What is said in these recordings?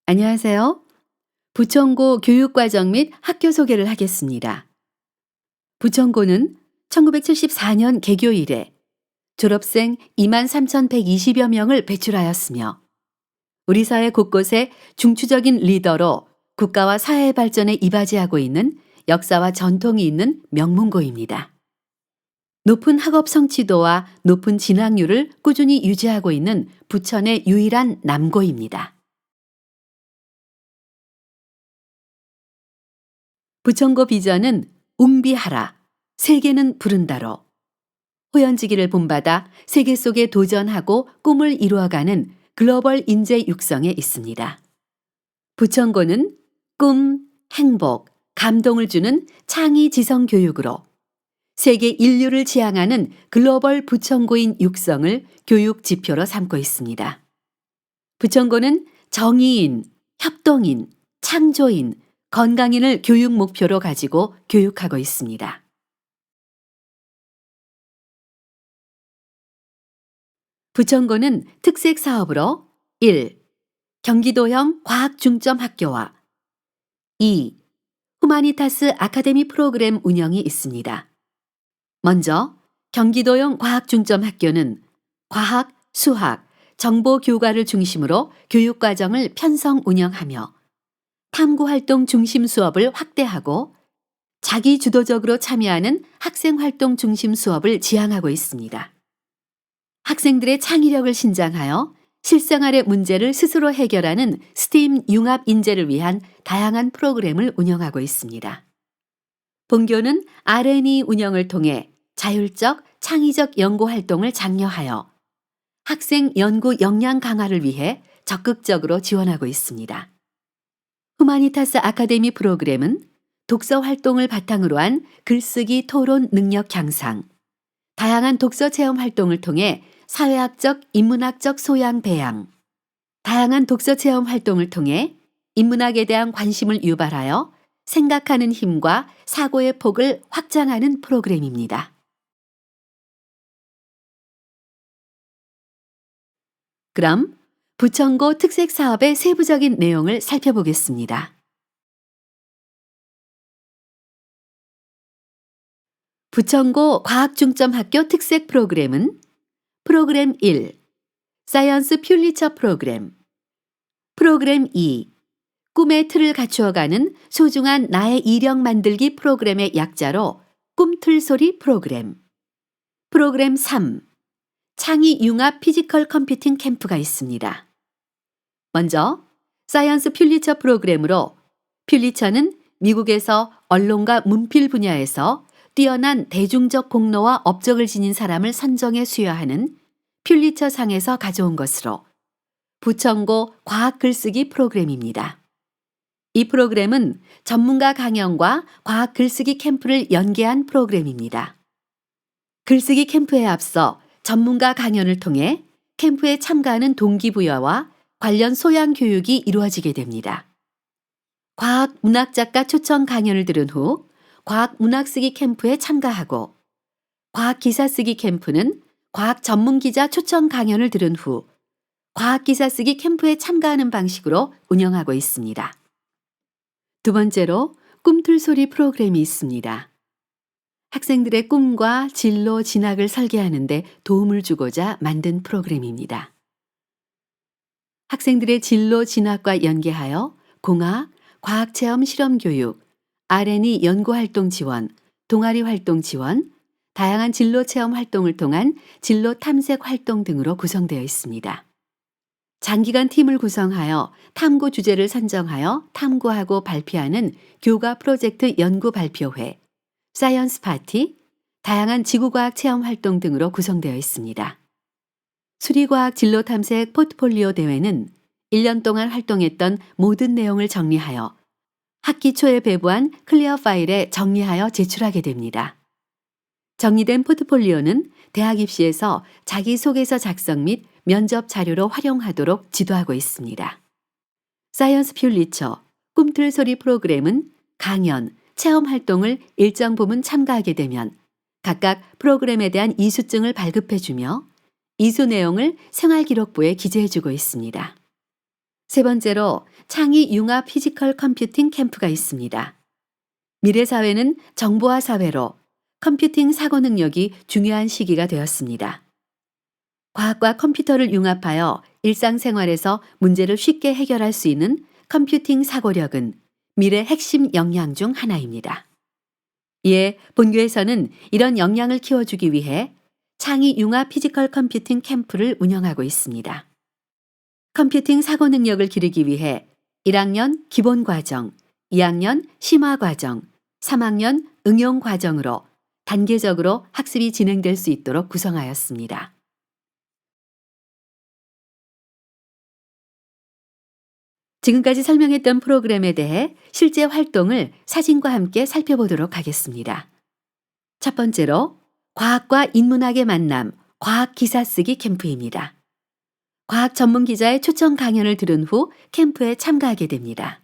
안녕하세요. 부천고 교육과정 및 학교 소개를 하겠습니다. 부천고는 1974년 개교 이래 졸업생 23,120여 명을 배출하였으며 우리 사회 곳곳에 중추적인 리더로 국가와 사회의 발전에 이바지하고 있는 역사와 전통이 있는 명문고입니다. 높은 학업 성취도와 높은 진학률을 꾸준히 유지하고 있는 부천의 유일한 남고입니다. 부천고 비전은 웅비하라, 세계는 부른다로 호연지기를 본받아 세계 속에 도전하고 꿈을 이루어가는 글로벌 인재 육성에 있습니다. 부천고는 꿈, 행복, 감동을 주는 창의 지성 교육으로 세계 인류를 지향하는 글로벌 부천고인 육성을 교육 지표로 삼고 있습니다. 부천고는 정의인, 협동인, 창조인, 건강인을 교육 목표로 가지고 교육하고 있습니다. 부천고는 특색 사업으로 1. 경기도형 과학 중점 학교와 2. 후마니타스 아카데미 프로그램 운영이 있습니다. 먼저 경기도형 과학 중점 학교는 과학, 수학, 정보 교과를 중심으로 교육 과정을 편성 운영하며 탐구 활동 중심 수업을 확대하고 자기 주도적으로 참여하는 학생 활동 중심 수업을 지향하고 있습니다. 학생들의 창의력을 신장하여 실생활의 문제를 스스로 해결하는 스팀 융합 인재를 위한 다양한 프로그램을 운영하고 있습니다. 본교는 R&E 운영을 통해 자율적, 창의적 연구 활동을 장려하여 학생 연구 역량 강화를 위해 적극적으로 지원하고 있습니다. 후마니타스 아카데미 프로그램은 독서 활동을 바탕으로 한 글쓰기 토론 능력 향상, 다양한 독서 체험 활동을 통해 사회학적, 인문학적 소양 배양, 다양한 독서 체험 활동을 통해 인문학에 대한 관심을 유발하여 생각하는 힘과 사고의 폭을 확장하는 프로그램입니다. 그럼 부천고 특색 사업의 세부적인 내용을 살펴보겠습니다. 부천고 과학중점학교 특색 프로그램은 프로그램 1. 사이언스 퓰리처 프로그램 프로그램 2. 꿈의 틀을 갖추어가는 소중한 나의 이력 만들기 프로그램의 약자로 꿈틀소리 프로그램 프로그램 3. 창의 융합 피지컬 컴퓨팅 캠프가 있습니다. 먼저 사이언스 퓰리처 프로그램으로 퓰리처는 미국에서 언론과 문필 분야에서 뛰어난 대중적 공로와 업적을 지닌 사람을 선정해 수여하는 퓰리처 상에서 가져온 것으로 부천고 과학 글쓰기 프로그램입니다. 이 프로그램은 전문가 강연과 과학 글쓰기 캠프를 연계한 프로그램입니다. 글쓰기 캠프에 앞서 전문가 강연을 통해 캠프에 참가하는 동기부여와 관련 소양 교육이 이루어지게 됩니다. 과학 문학작가 초청 강연을 들은 후 과학 문학쓰기 캠프에 참가하고 과학 기사쓰기 캠프는 과학 전문 기자 초청 강연을 들은 후 과학 기사쓰기 캠프에 참가하는 방식으로 운영하고 있습니다. 두 번째로 꿈틀소리 프로그램이 있습니다. 학생들의 꿈과 진로 진학을 설계하는 데 도움을 주고자 만든 프로그램입니다. 학생들의 진로 진학과 연계하여 공학, 과학체험 실험교육, R&E 연구활동 지원, 동아리 활동 지원, 다양한 진로 체험 활동을 통한 진로 탐색 활동 등으로 구성되어 있습니다. 장기간 팀을 구성하여 탐구 주제를 선정하여 탐구하고 발표하는 교과 프로젝트 연구 발표회, 사이언스 파티, 다양한 지구과학 체험 활동 등으로 구성되어 있습니다. 수리과학 진로 탐색 포트폴리오 대회는 1년 동안 활동했던 모든 내용을 정리하여 학기 초에 배부한 클리어 파일에 정리하여 제출하게 됩니다. 정리된 포트폴리오는 대학 입시에서 자기소개서 작성 및 면접 자료로 활용하도록 지도하고 있습니다. 사이언스 퓰리처, 꿈틀소리 프로그램은 강연, 체험 활동을 일정 부분 참가하게 되면 각각 프로그램에 대한 이수증을 발급해주며 이수 내용을 생활기록부에 기재해주고 있습니다. 세 번째로 창의 융합 피지컬 컴퓨팅 캠프가 있습니다. 미래 사회는 정보화 사회로 컴퓨팅 사고 능력이 중요한 시기가 되었습니다. 과학과 컴퓨터를 융합하여 일상생활에서 문제를 쉽게 해결할 수 있는 컴퓨팅 사고력은 미래 핵심 역량 중 하나입니다. 이에 본교에서는 이런 역량을 키워주기 위해 창의 융합 피지컬 컴퓨팅 캠프를 운영하고 있습니다. 컴퓨팅 사고 능력을 기르기 위해 1학년 기본 과정, 2학년 심화 과정, 3학년 응용 과정으로 단계적으로 학습이 진행될 수 있도록 구성하였습니다. 지금까지 설명했던 프로그램에 대해 실제 활동을 사진과 함께 살펴보도록 하겠습니다. 첫 번째로 과학과 인문학의 만남, 과학 기사 쓰기 캠프입니다. 과학 전문 기자의 초청 강연을 들은 후 캠프에 참가하게 됩니다.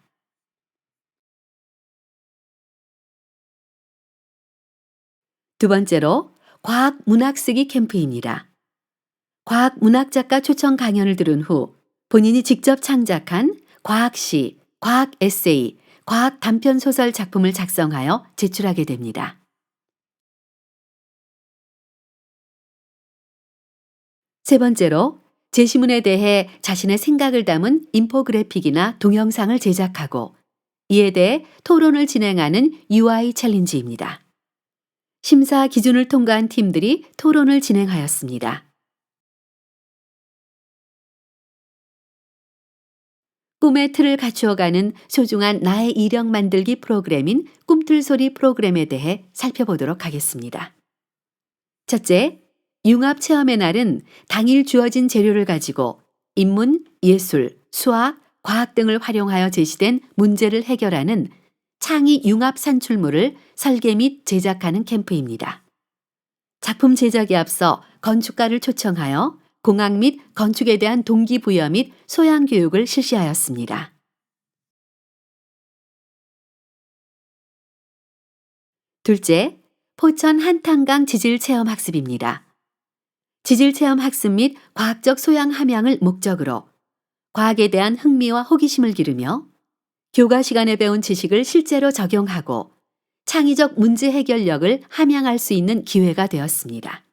두 번째로 과학 문학 쓰기 캠프입니다. 과학 문학 작가 초청 강연을 들은 후 본인이 직접 창작한 과학시, 과학 에세이, 과학 단편 소설 작품을 작성하여 제출하게 됩니다. 세 번째로 제시문에 대해 자신의 생각을 담은 인포그래픽이나 동영상을 제작하고 이에 대해 토론을 진행하는 UI 챌린지입니다. 심사 기준을 통과한 팀들이 토론을 진행하였습니다. 꿈의 틀을 갖추어가는 소중한 나의 이력 만들기 프로그램인 꿈틀소리 프로그램에 대해 살펴보도록 하겠습니다. 첫째, 융합 체험의 날은 당일 주어진 재료를 가지고 인문, 예술, 수학, 과학 등을 활용하여 제시된 문제를 해결하는 창의 융합 산출물을 설계 및 제작하는 캠프입니다. 작품 제작에 앞서 건축가를 초청하여 공학 및 건축에 대한 동기부여 및 소양 교육을 실시하였습니다. 둘째, 포천 한탄강 지질 체험 학습입니다. 지질 체험 학습 및 과학적 소양 함양을 목적으로 과학에 대한 흥미와 호기심을 기르며 교과 시간에 배운 지식을 실제로 적용하고 창의적 문제 해결력을 함양할 수 있는 기회가 되었습니다.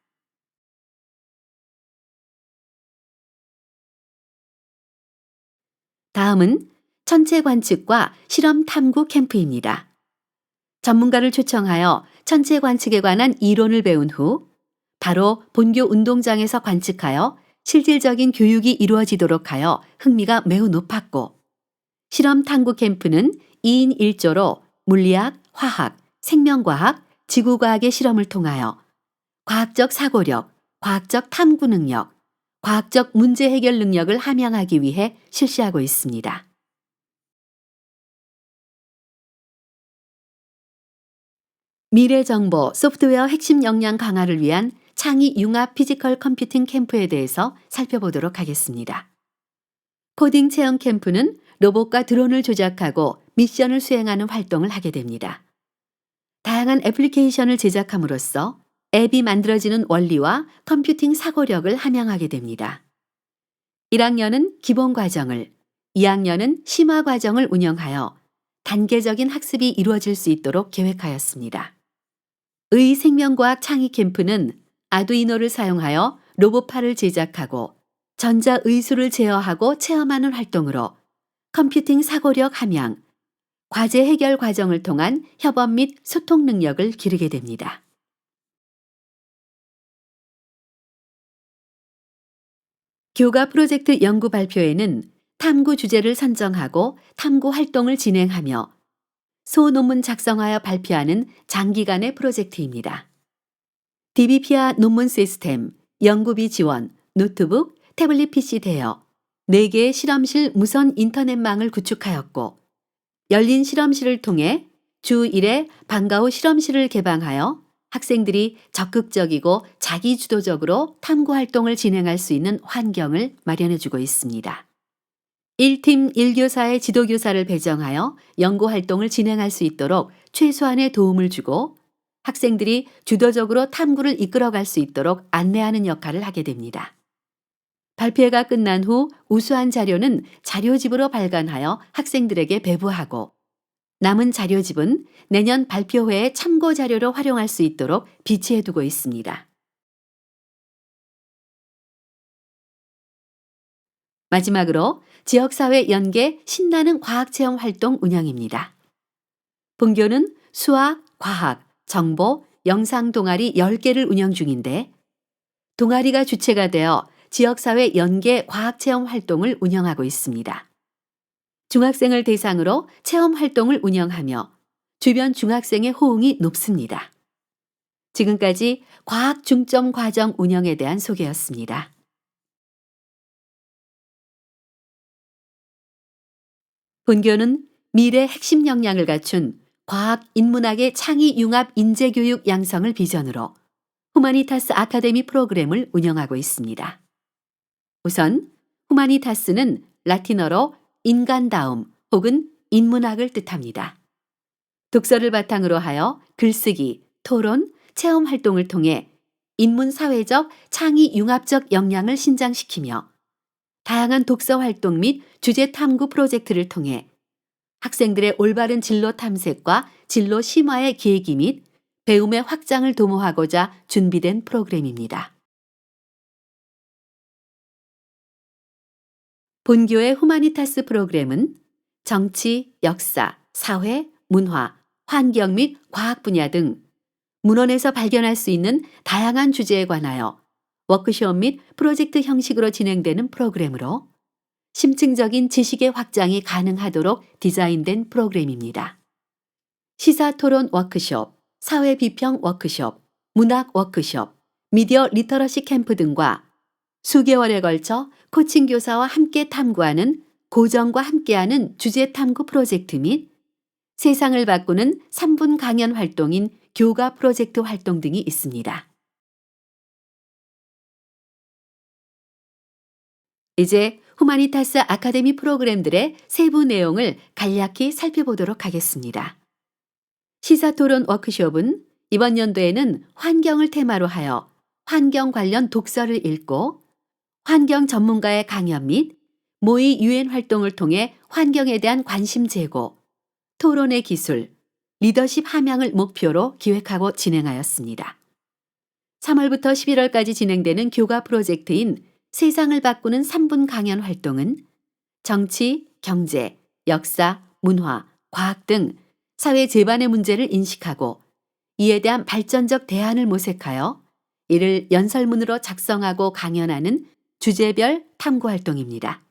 다음은 천체 관측과 실험 탐구 캠프입니다. 전문가를 초청하여 천체 관측에 관한 이론을 배운 후 바로 본교 운동장에서 관측하여 실질적인 교육이 이루어지도록 하여 흥미가 매우 높았고 실험 탐구 캠프는 2인 1조로 물리학, 화학, 생명과학, 지구과학의 실험을 통하여 과학적 사고력, 과학적 탐구 능력, 과학적 문제 해결 능력을 함양하기 위해 실시하고 있습니다. 미래정보 소프트웨어 핵심 역량 강화를 위한 창의 융합 피지컬 컴퓨팅 캠프에 대해서 살펴보도록 하겠습니다. 코딩 체험 캠프는 로봇과 드론을 조작하고 미션을 수행하는 활동을 하게 됩니다. 다양한 애플리케이션을 제작함으로써 앱이 만들어지는 원리와 컴퓨팅 사고력을 함양하게 됩니다. 1학년은 기본 과정을, 2학년은 심화 과정을 운영하여 단계적인 학습이 이루어질 수 있도록 계획하였습니다. 의 생명과학 창의 캠프는 아두이노를 사용하여 로봇팔을 제작하고 전자의수를 제어하고 체험하는 활동으로 컴퓨팅 사고력 함양, 과제 해결 과정을 통한 협업 및 소통 능력을 기르게 됩니다. 교과 프로젝트 연구 발표에는 탐구 주제를 선정하고 탐구 활동을 진행하며 소논문 작성하여 발표하는 장기간의 프로젝트입니다. DBP와 논문 시스템, 연구비 지원, 노트북, 태블릿 PC 대여, 4개의 실험실 무선 인터넷망을 구축하였고 열린 실험실을 통해 주 1회 방과 후 실험실을 개방하여 학생들이 적극적이고 자기주도적으로 탐구 활동을 진행할 수 있는 환경을 마련해주고 있습니다. 1팀 1교사의 지도교사를 배정하여 연구활동을 진행할 수 있도록 최소한의 도움을 주고 학생들이 주도적으로 탐구를 이끌어갈 수 있도록 안내하는 역할을 하게 됩니다. 발표회가 끝난 후 우수한 자료는 자료집으로 발간하여 학생들에게 배부하고 남은 자료집은 내년 발표회의 참고 자료로 활용할 수 있도록 비치해 두고 있습니다. 마지막으로 지역사회 연계 신나는 과학체험 활동 운영입니다. 본교는 수학, 과학, 정보, 영상 동아리 10개를 운영 중인데 동아리가 주체가 되어 지역사회 연계 과학체험 활동을 운영하고 있습니다. 중학생을 대상으로 체험 활동을 운영하며 주변 중학생의 호응이 높습니다. 지금까지 과학 중점 과정 운영에 대한 소개였습니다. 본교는 미래 핵심 역량을 갖춘 과학 인문학의 창의 융합 인재 교육 양성을 비전으로 후마니타스 아카데미 프로그램을 운영하고 있습니다. 우선 후마니타스는 라틴어로 인간다움 혹은 인문학을 뜻합니다. 독서를 바탕으로 하여 글쓰기, 토론, 체험 활동을 통해 인문사회적 창의 융합적 역량을 신장시키며 다양한 독서 활동 및 주제 탐구 프로젝트를 통해 학생들의 올바른 진로 탐색과 진로 심화의 계기 및 배움의 확장을 도모하고자 준비된 프로그램입니다. 본교의 후마니타스 프로그램은 정치, 역사, 사회, 문화, 환경 및 과학 분야 등 문헌에서 발견할 수 있는 다양한 주제에 관하여 워크숍 및 프로젝트 형식으로 진행되는 프로그램으로 심층적인 지식의 확장이 가능하도록 디자인된 프로그램입니다. 시사 토론 워크숍, 사회 비평 워크숍, 문학 워크숍, 미디어 리터러시 캠프 등과 수개월에 걸쳐 코칭 교사와 함께 탐구하는 고정과 함께하는 주제 탐구 프로젝트 및 세상을 바꾸는 3분 강연 활동인 교가 프로젝트 활동 등이 있습니다. 이제 후마니타스 아카데미 프로그램들의 세부 내용을 간략히 살펴보도록 하겠습니다. 시사토론 워크숍은 이번 연도에는 환경을 테마로 하여 환경 관련 독서를 읽고 환경 전문가의 강연 및 모의 유엔 활동을 통해 환경에 대한 관심 제고, 토론의 기술, 리더십 함양을 목표로 기획하고 진행하였습니다. 3월부터 11월까지 진행되는 교과 프로젝트인 세상을 바꾸는 3분 강연 활동은 정치, 경제, 역사, 문화, 과학 등 사회 제반의 문제를 인식하고 이에 대한 발전적 대안을 모색하여 이를 연설문으로 작성하고 강연하는 주제별 탐구 활동입니다.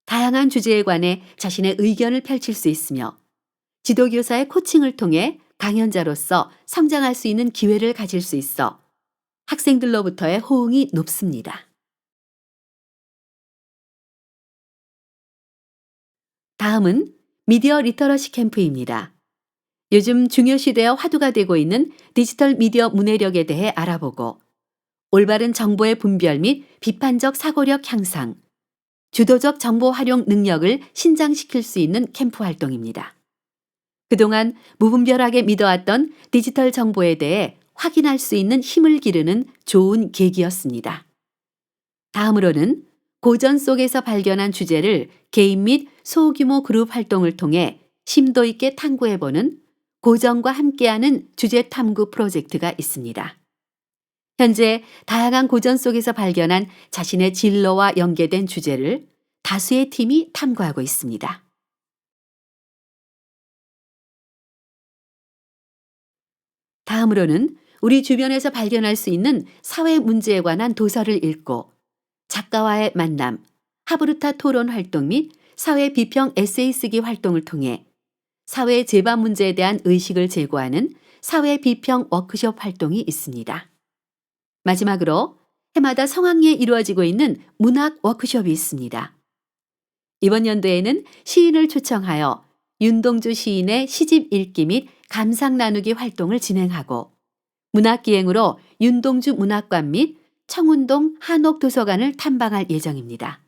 다양한 주제에 관해 자신의 의견을 펼칠 수 있으며 지도교사의 코칭을 통해 강연자로서 성장할 수 있는 기회를 가질 수 있어 학생들로부터의 호응이 높습니다. 다음은 미디어 리터러시 캠프입니다. 요즘 중요시되어 화두가 되고 있는 디지털 미디어 문해력에 대해 알아보고 올바른 정보의 분별 및 비판적 사고력 향상, 주도적 정보 활용 능력을 신장시킬 수 있는 캠프 활동입니다. 그동안 무분별하게 믿어왔던 디지털 정보에 대해 확인할 수 있는 힘을 기르는 좋은 계기였습니다. 다음으로는 고전 속에서 발견한 주제를 개인 및 소규모 그룹 활동을 통해 심도 있게 탐구해보는 고전과 함께하는 주제 탐구 프로젝트가 있습니다. 현재 다양한 고전 속에서 발견한 자신의 진로와 연계된 주제를 다수의 팀이 탐구하고 있습니다. 다음으로는 우리 주변에서 발견할 수 있는 사회 문제에 관한 도서를 읽고 작가와의 만남, 하브루타 토론 활동 및 사회 비평 에세이 쓰기 활동을 통해 사회 제반 문제에 대한 의식을 제고하는 사회 비평 워크숍 활동이 있습니다. 마지막으로 해마다 성황리에 이루어지고 있는 문학 워크숍이 있습니다. 이번 연도에는 시인을 초청하여 윤동주 시인의 시집 읽기 및 감상 나누기 활동을 진행하고 문학기행으로 윤동주 문학관 및 청운동 한옥도서관을 탐방할 예정입니다.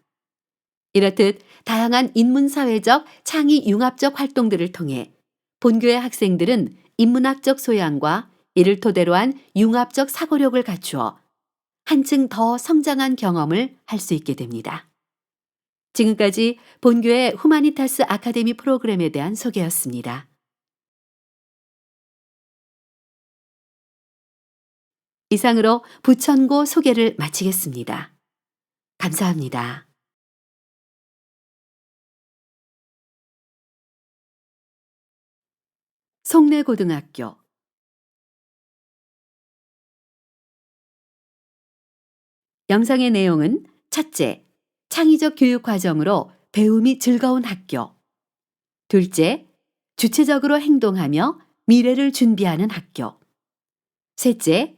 이렇듯 다양한 인문사회적 창의 융합적 활동들을 통해 본교의 학생들은 인문학적 소양과 이를 토대로 한 융합적 사고력을 갖추어 한층 더 성장한 경험을 할 수 있게 됩니다. 지금까지 본교의 후마니타스 아카데미 프로그램에 대한 소개였습니다. 이상으로 부천고 소개를 마치겠습니다. 감사합니다. 송내고등학교 영상의 내용은 첫째, 창의적 교육 과정으로 배움이 즐거운 학교. 둘째, 주체적으로 행동하며 미래를 준비하는 학교. 셋째,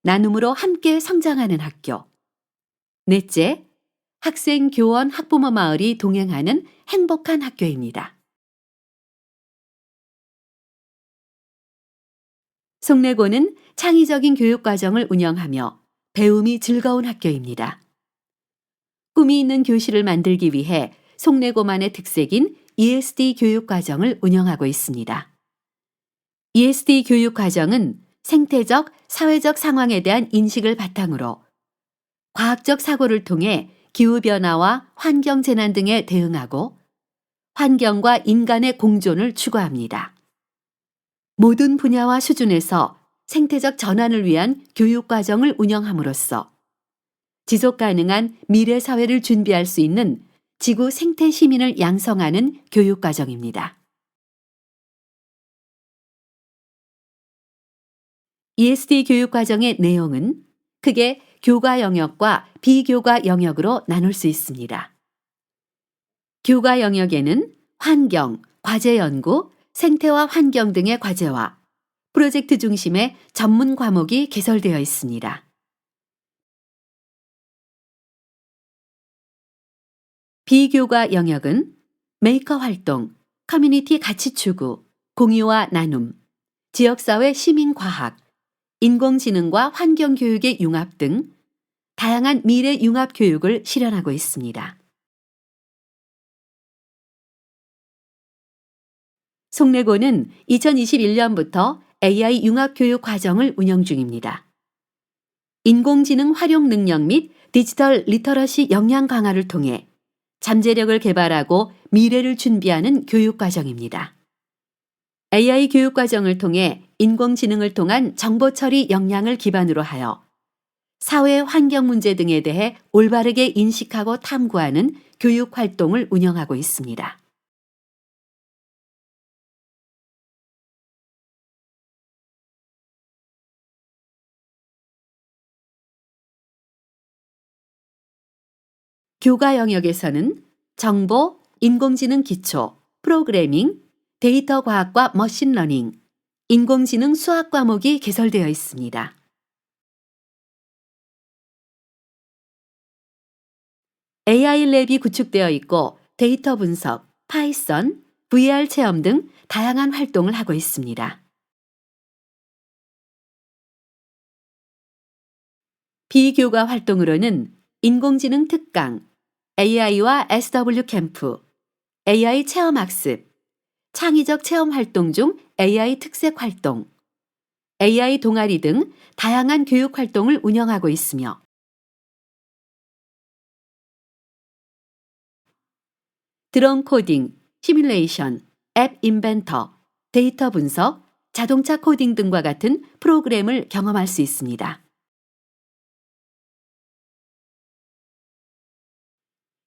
나눔으로 함께 성장하는 학교. 넷째, 학생, 교원, 학부모 마을이 동행하는 행복한 학교입니다. 송내고는 창의적인 교육 과정을 운영하며 배움이 즐거운 학교입니다. 꿈이 있는 교실을 만들기 위해 송내고만의 특색인 ESD 교육 과정을 운영하고 있습니다. ESD 교육 과정은 생태적, 사회적 상황에 대한 인식을 바탕으로 과학적 사고를 통해 기후변화와 환경재난 등에 대응하고 환경과 인간의 공존을 추구합니다. 모든 분야와 수준에서 생태적 전환을 위한 교육 과정을 운영함으로써 지속 가능한 미래 사회를 준비할 수 있는 지구 생태 시민을 양성하는 교육 과정입니다. ESD 교육 과정의 내용은 크게 교과 영역과 비교과 영역으로 나눌 수 있습니다. 교과 영역에는 환경, 과제 연구, 생태와 환경 등의 과제와 프로젝트 중심의 전문 과목이 개설되어 있습니다. 비교과 영역은 메이커 활동, 커뮤니티 가치 추구, 공유와 나눔, 지역사회 시민과학, 인공지능과 환경교육의 융합 등 다양한 미래 융합 교육을 실현하고 있습니다. 송내고는 2021년부터 AI 융합교육 과정을 운영 중입니다. 인공지능 활용 능력 및 디지털 리터러시 역량 강화를 통해 잠재력을 개발하고 미래를 준비하는 교육 과정입니다. AI 교육 과정을 통해 인공지능을 통한 정보 처리 역량을 기반으로 하여 사회 환경 문제 등에 대해 올바르게 인식하고 탐구하는 교육 활동을 운영하고 있습니다. 교과 영역에서는 정보, 인공지능 기초, 프로그래밍, 데이터 과학과 머신러닝, 인공지능 수학 과목이 개설되어 있습니다. AI 랩이 구축되어 있고 데이터 분석, 파이썬, VR 체험 등 다양한 활동을 하고 있습니다. 비교과 활동으로는 인공지능 특강, AI와 SW 캠프, AI 체험 학습, 창의적 체험 활동 중 AI 특색 활동, AI 동아리 등 다양한 교육 활동을 운영하고 있으며 드론 코딩, 시뮬레이션, 앱 인벤터, 데이터 분석, 자동차 코딩 등과 같은 프로그램을 경험할 수 있습니다.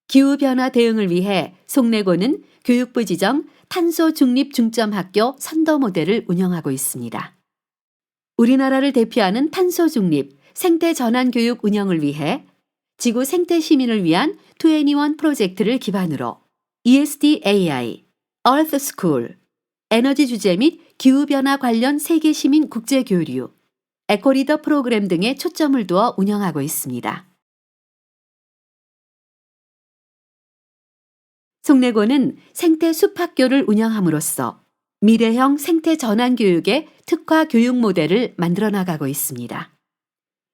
기후변화 대응을 위해 송내고는 교육부 지정 탄소 중립 중점 학교 선도 모델을 운영하고 있습니다. 우리나라를 대표하는 탄소 중립 생태 전환 교육 운영을 위해 지구 생태 시민을 위한 21 프로젝트를 기반으로 ESD AI, Earth School, 에너지 주제 및 기후변화 관련 세계 시민 국제 교류, 에코리더 프로그램 등에 초점을 두어 운영하고 있습니다. 송내고는 생태 숲학교를 운영함으로써 미래형 생태 전환 교육의 특화 교육 모델을 만들어 나가고 있습니다.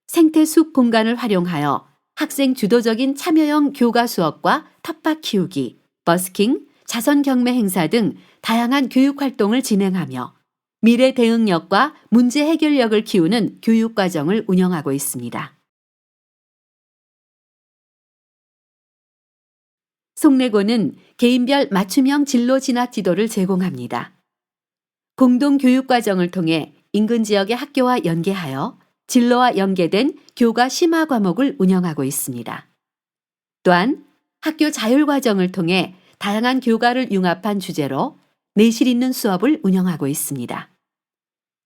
생태 숲 공간을 활용하여 학생 주도적인 참여형 교과 수업과 텃밭 키우기, 버스킹, 자선 경매 행사 등 다양한 교육 활동을 진행하며 미래 대응력과 문제 해결력을 키우는 교육 과정을 운영하고 있습니다. 송내고는 개인별 맞춤형 진로 진학 지도를 제공합니다. 공동 교육 과정을 통해 인근 지역의 학교와 연계하여 진로와 연계된 교과 심화 과목을 운영하고 있습니다. 또한 학교 자율 과정을 통해 다양한 교과를 융합한 주제로 내실 있는 수업을 운영하고 있습니다.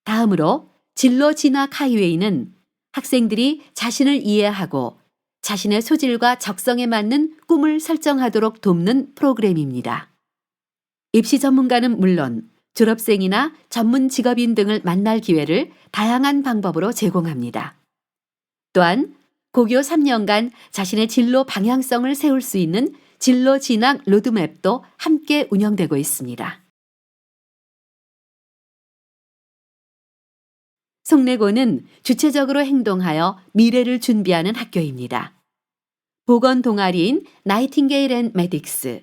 다음으로 진로 진학 하이웨이는 학생들이 자신을 이해하고 자신의 소질과 적성에 맞는 꿈을 설정하도록 돕는 프로그램입니다. 입시 전문가는 물론 졸업생이나 전문 직업인 등을 만날 기회를 다양한 방법으로 제공합니다. 또한 고교 3년간 자신의 진로 방향성을 세울 수 있는 진로 진학 로드맵도 함께 운영되고 있습니다. 송내고는 주체적으로 행동하여 미래를 준비하는 학교입니다. 보건 동아리인 나이팅게일 앤 메딕스,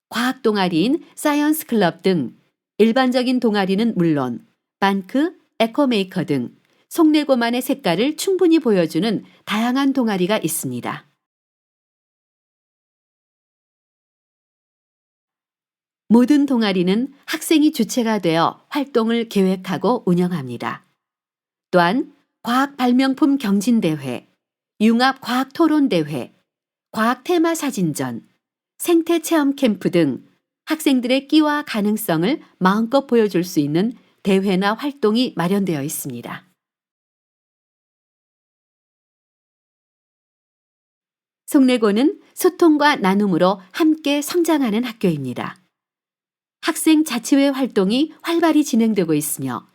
과학 동아리인 사이언스 클럽 등 일반적인 동아리는 물론 반크, 에코메이커 등 송내고만의 색깔을 충분히 보여주는 다양한 동아리가 있습니다. 모든 동아리는 학생이 주체가 되어 활동을 계획하고 운영합니다. 또한 과학 발명품 경진대회, 융합 과학 토론대회, 과학 테마 사진전, 생태 체험 캠프 등 학생들의 끼와 가능성을 마음껏 보여줄 수 있는 대회나 활동이 마련되어 있습니다. 송내고는 소통과 나눔으로 함께 성장하는 학교입니다. 학생 자치회 활동이 활발히 진행되고 있으며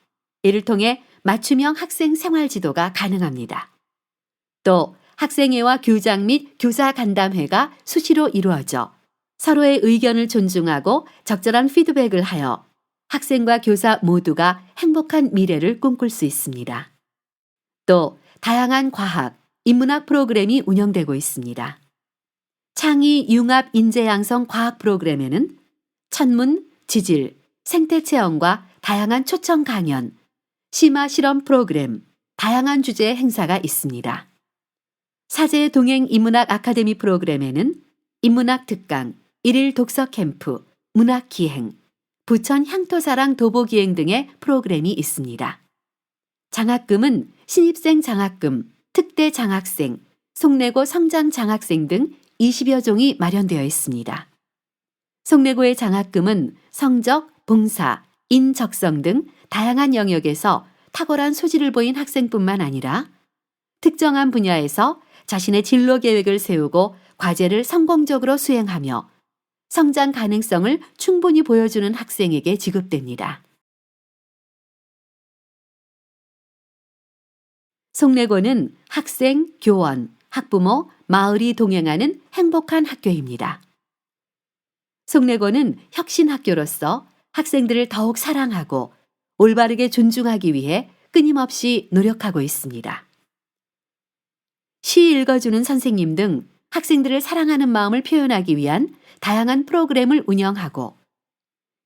이를 통해 맞춤형 학생 생활 지도가 가능합니다. 또 학생회와 교장 및 교사 간담회가 수시로 이루어져 서로의 의견을 존중하고 적절한 피드백을 하여 학생과 교사 모두가 행복한 미래를 꿈꿀 수 있습니다. 또 다양한 과학, 인문학 프로그램이 운영되고 있습니다. 창의 융합 인재 양성 과학 프로그램에는 천문, 지질, 생태 체험과 다양한 초청 강연, 심화 실험 프로그램, 다양한 주제의 행사가 있습니다. 사제 동행 인문학 아카데미 프로그램에는 인문학 특강, 일일 독서 캠프, 문학 기행, 부천 향토사랑 도보 기행 등의 프로그램이 있습니다. 장학금은 신입생 장학금, 특대 장학생, 송내고 성장 장학생 등 20여 종이 마련되어 있습니다. 송내고의 장학금은 성적, 봉사, 인적성 등 다양한 영역에서 탁월한 소질을 보인 학생뿐만 아니라 특정한 분야에서 자신의 진로 계획을 세우고 과제를 성공적으로 수행하며 성장 가능성을 충분히 보여주는 학생에게 지급됩니다. 송내고는 학생, 교원, 학부모, 마을이 동행하는 행복한 학교입니다. 송내고는 혁신학교로서 학생들을 더욱 사랑하고 올바르게 존중하기 위해 끊임없이 노력하고 있습니다. 시 읽어주는 선생님 등 학생들을 사랑하는 마음을 표현하기 위한 다양한 프로그램을 운영하고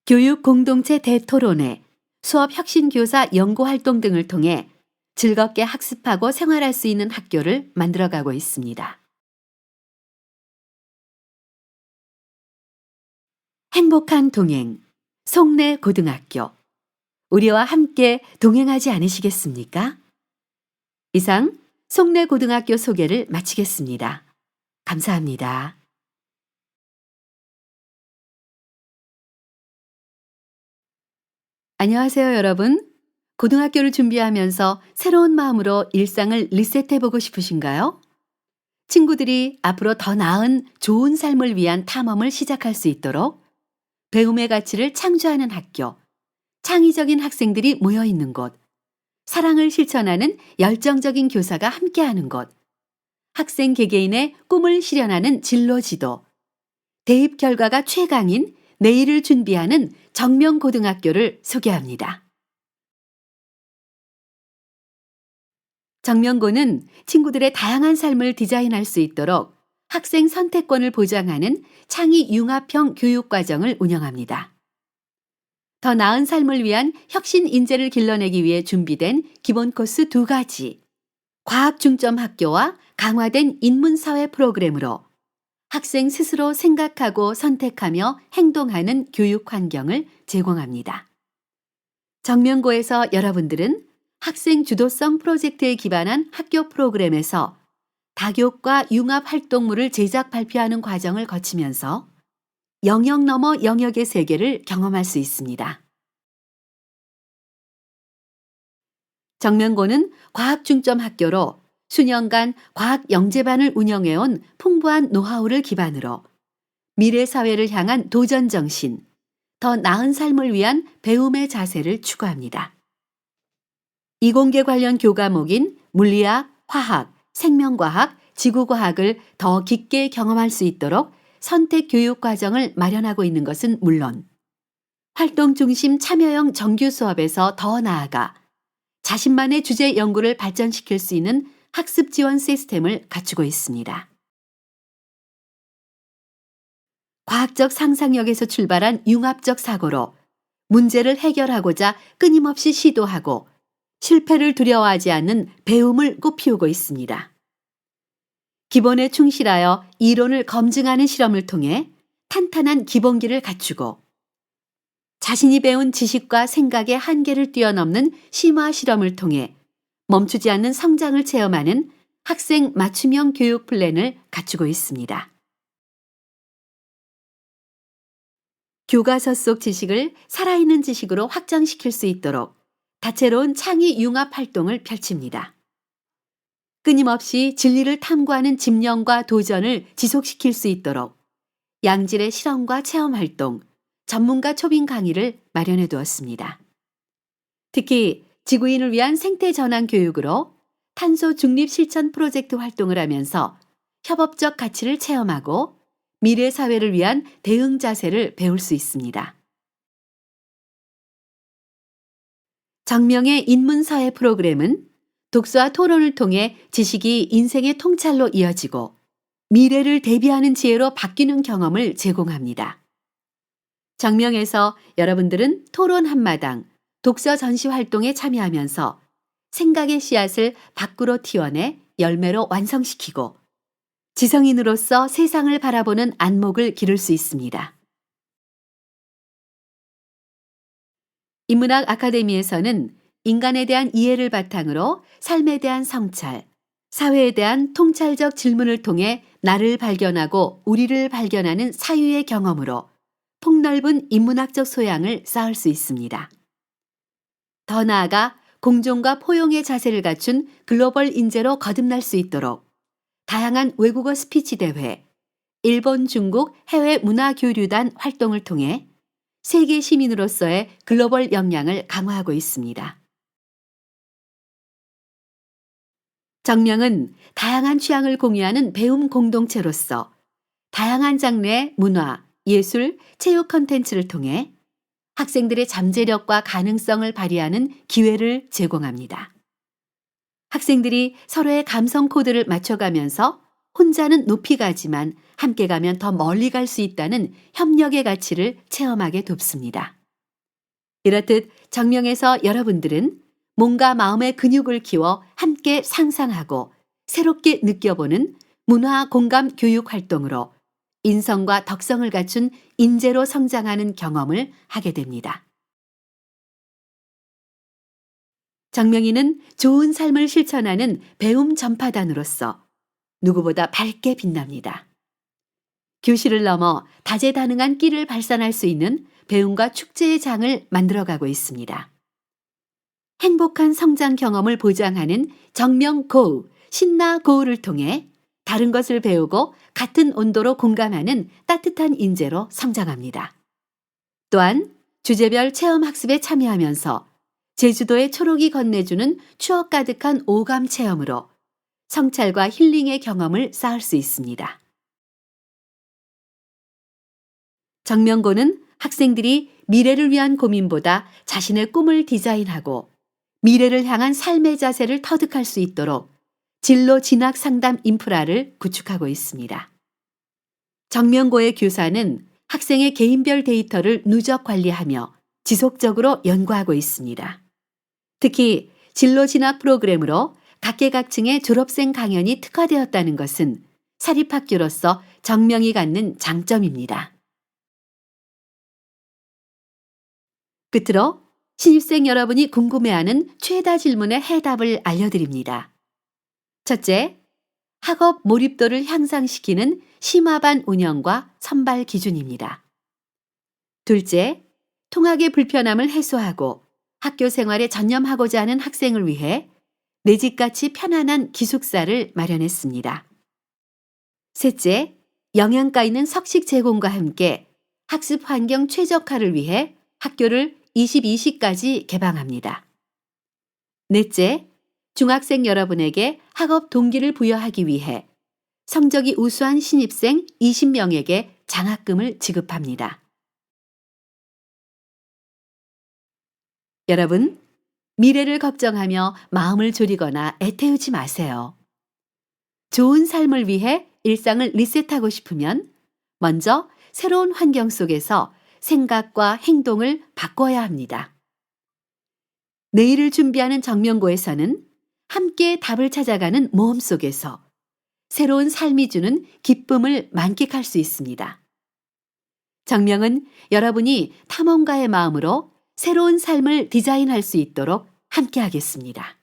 교육 공동체 대토론회, 수업 혁신교사 연구활동 등을 통해 즐겁게 학습하고 생활할 수 있는 학교를 만들어가고 있습니다. 행복한 동행, 송내고등학교. 우리와 함께 동행하지 않으시겠습니까? 이상 송내고등학교 소개를 마치겠습니다. 감사합니다. 안녕하세요, 여러분. 고등학교를 준비하면서 새로운 마음으로 일상을 리셋해보고 싶으신가요? 친구들이 앞으로 더 나은 좋은 삶을 위한 탐험을 시작할 수 있도록 배움의 가치를 창조하는 학교, 창의적인 학생들이 모여 있는 곳, 사랑을 실천하는 열정적인 교사가 함께하는 곳, 학생 개개인의 꿈을 실현하는 진로 지도, 대입 결과가 최강인 내일을 준비하는 정명고등학교를 소개합니다. 정명고는 친구들의 다양한 삶을 디자인할 수 있도록 학생 선택권을 보장하는 창의 융합형 교육과정을 운영합니다. 더 나은 삶을 위한 혁신 인재를 길러내기 위해 준비된 기본 코스 2가지, 과학 중점 학교와 강화된 인문사회 프로그램으로 학생 스스로 생각하고 선택하며 행동하는 교육 환경을 제공합니다. 정명고에서 여러분들은 학생 주도성 프로젝트에 기반한 학교 프로그램에서 다교과 융합 활동물을 제작 발표하는 과정을 거치면서 영역 넘어 영역의 세계를 경험할 수 있습니다. 정명고는 과학 중점 학교로 수년간 과학 영재반을 운영해온 풍부한 노하우를 기반으로 미래 사회를 향한 도전 정신, 더 나은 삶을 위한 배움의 자세를 추구합니다. 이공계 관련 교과목인 물리학, 화학, 생명과학, 지구과학을 더 깊게 경험할 수 있도록 선택 교육 과정을 마련하고 있는 것은 물론 활동 중심 참여형 정규 수업에서 더 나아가 자신만의 주제 연구를 발전시킬 수 있는 학습 지원 시스템을 갖추고 있습니다. 과학적 상상력에서 출발한 융합적 사고로 문제를 해결하고자 끊임없이 시도하고 실패를 두려워하지 않는 배움을 꽃피우고 있습니다. 기본에 충실하여 이론을 검증하는 실험을 통해 탄탄한 기본기를 갖추고 자신이 배운 지식과 생각의 한계를 뛰어넘는 심화 실험을 통해 멈추지 않는 성장을 체험하는 학생 맞춤형 교육 플랜을 갖추고 있습니다. 교과서 속 지식을 살아있는 지식으로 확장시킬 수 있도록 다채로운 창의 융합 활동을 펼칩니다. 끊임없이 진리를 탐구하는 집념과 도전을 지속시킬 수 있도록 양질의 실험과 체험 활동, 전문가 초빙 강의를 마련해 두었습니다. 특히 지구인을 위한 생태 전환 교육으로 탄소 중립 실천 프로젝트 활동을 하면서 협업적 가치를 체험하고 미래 사회를 위한 대응 자세를 배울 수 있습니다. 정명의 인문사회 프로그램은 독서와 토론을 통해 지식이 인생의 통찰로 이어지고 미래를 대비하는 지혜로 바뀌는 경험을 제공합니다. 정명에서 여러분들은 토론 한마당, 독서 전시 활동에 참여하면서 생각의 씨앗을 밖으로 틔워내 열매로 완성시키고 지성인으로서 세상을 바라보는 안목을 기를 수 있습니다. 인문학 아카데미에서는 인간에 대한 이해를 바탕으로 삶에 대한 성찰, 사회에 대한 통찰적 질문을 통해 나를 발견하고 우리를 발견하는 사유의 경험으로 폭넓은 인문학적 소양을 쌓을 수 있습니다. 더 나아가 공존과 포용의 자세를 갖춘 글로벌 인재로 거듭날 수 있도록 다양한 외국어 스피치 대회, 일본, 중국 해외 문화교류단 활동을 통해 세계 시민으로서의 글로벌 역량을 강화하고 있습니다. 정명은 다양한 취향을 공유하는 배움 공동체로서 다양한 장르의 문화, 예술, 체육 콘텐츠를 통해 학생들의 잠재력과 가능성을 발휘하는 기회를 제공합니다. 학생들이 서로의 감성 코드를 맞춰가면서 혼자는 높이 가지만 함께 가면 더 멀리 갈 수 있다는 협력의 가치를 체험하게 돕습니다. 이렇듯 정명에서 여러분들은 몸과 마음의 근육을 키워 함께 상상하고 새롭게 느껴보는 문화 공감 교육 활동으로 인성과 덕성을 갖춘 인재로 성장하는 경험을 하게 됩니다. 정명이는 좋은 삶을 실천하는 배움 전파단으로서 누구보다 밝게 빛납니다. 교실을 넘어 다재다능한 끼를 발산할 수 있는 배움과 축제의 장을 만들어가고 있습니다. 행복한 성장 경험을 보장하는 정명고우, 신나고우를 통해 다른 것을 배우고 같은 온도로 공감하는 따뜻한 인재로 성장합니다. 또한 주제별 체험학습에 참여하면서 제주도의 초록이 건네주는 추억 가득한 오감 체험으로 성찰과 힐링의 경험을 쌓을 수 있습니다. 정명고는 학생들이 미래를 위한 고민보다 자신의 꿈을 디자인하고 미래를 향한 삶의 자세를 터득할 수 있도록 진로 진학 상담 인프라를 구축하고 있습니다. 정명고의 교사는 학생의 개인별 데이터를 누적 관리하며 지속적으로 연구하고 있습니다. 특히 진로 진학 프로그램으로 각계각층의 졸업생 강연이 특화되었다는 것은 사립학교로서 정명이 갖는 장점입니다. 끝으로 신입생 여러분이 궁금해하는 최다 질문의 해답을 알려드립니다. 첫째, 학업 몰입도를 향상시키는 심화반 운영과 선발 기준입니다. 둘째, 통학의 불편함을 해소하고 학교 생활에 전념하고자 하는 학생을 위해 내 집같이 편안한 기숙사를 마련했습니다. 셋째, 영양가 있는 석식 제공과 함께 학습 환경 최적화를 위해 학교를 22시까지 개방합니다. 넷째, 중학생 여러분에게 학업 동기를 부여하기 위해 성적이 우수한 신입생 20명에게 장학금을 지급합니다. 여러분, 미래를 걱정하며 마음을 졸이거나 애태우지 마세요. 좋은 삶을 위해 일상을 리셋하고 싶으면 먼저 새로운 환경 속에서 생각과 행동을 바꿔야 합니다. 내일을 준비하는 정명고에서는 함께 답을 찾아가는 모험 속에서 새로운 삶이 주는 기쁨을 만끽할 수 있습니다. 정명은 여러분이 탐험가의 마음으로 새로운 삶을 디자인할 수 있도록 함께하겠습니다.